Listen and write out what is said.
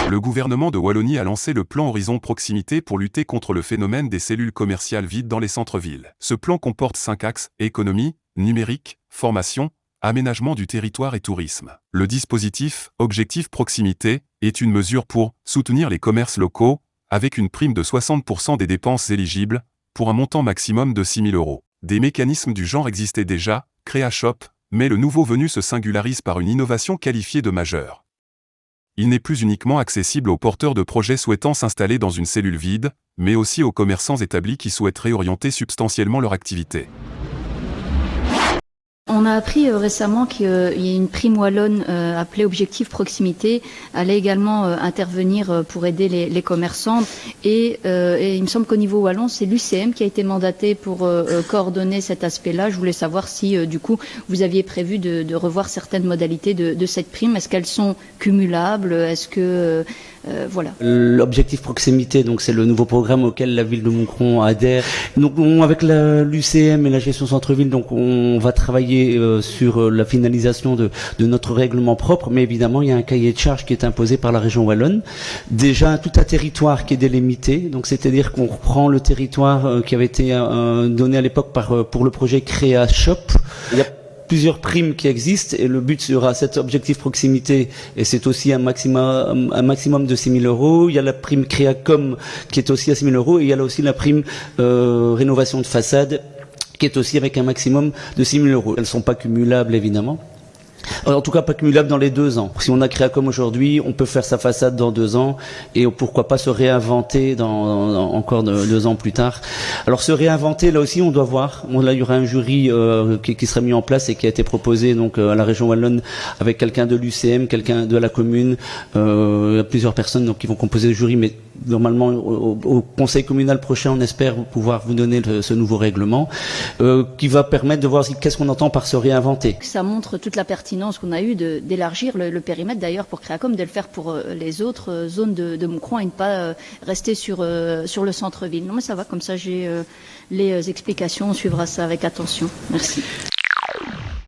Le gouvernement de Wallonie a lancé le plan Horizon Proximité pour lutter contre le phénomène des cellules commerciales vides dans les centres-villes. Ce plan comporte 5 axes: économie, numérique, formation, aménagement du territoire et tourisme. Le dispositif Objectif Proximité est une mesure pour soutenir les commerces locaux, avec une prime de 60% des dépenses éligibles, pour un montant maximum de 6 000 €. Des mécanismes du genre existaient déjà, CréaShop, mais le nouveau venu se singularise par une innovation qualifiée de majeure. Il n'est plus uniquement accessible aux porteurs de projets souhaitant s'installer dans une cellule vide, mais aussi aux commerçants établis qui souhaiteraient orienter substantiellement leur activité. On a appris récemment qu'il y a une prime wallonne appelée Objectif Proximité allait également intervenir pour aider les commerçants et il me semble qu'au niveau wallon c'est l'UCM qui a été mandaté pour coordonner cet aspect-là. Je voulais savoir si du coup vous aviez prévu de revoir certaines modalités de cette prime. Est-ce qu'elles sont cumulables? Est-ce que voilà. L'objectif proximité, donc c'est le nouveau programme auquel la ville de Moucron adhère. Donc avec l'UCM et la gestion centre-ville, donc on va travailler sur la finalisation de notre règlement propre, mais évidemment il y a un cahier de charges qui est imposé par la région wallonne. Déjà tout un territoire qui est délimité, donc c'est-à-dire qu'on reprend le territoire qui avait été donné à l'époque pour le projet CréaShop. Il y a plusieurs primes qui existent et le but sera cet objectif proximité et c'est aussi un maximum de 6 000 €. Il y a la prime Créacom qui est aussi à 6 000 € et il y a là aussi la prime rénovation de façade qui est aussi avec un maximum de 6 000 €. Elles ne sont pas cumulables évidemment. En tout cas, pas cumulable dans les 2 ans. Si on a Créacom aujourd'hui, on peut faire sa façade dans 2 ans et pourquoi pas se réinventer encore 2 ans plus tard. Alors se réinventer, là aussi, on doit voir. Là, il y aura un jury qui sera mis en place et qui a été proposé donc à la région wallonne avec quelqu'un de l'UCM, quelqu'un de la commune, plusieurs personnes donc qui vont composer le jury. Mais normalement, au conseil communal prochain, on espère pouvoir vous donner ce nouveau règlement qui va permettre de voir qu'est-ce qu'on entend par se réinventer. Ça montre toute la pertinence qu'on a eu d'élargir le périmètre d'ailleurs pour Créacom, de le faire pour les autres zones de Moucron et ne pas rester sur le centre-ville. Non mais ça va, comme ça j'ai les explications, on suivra ça avec attention. Merci.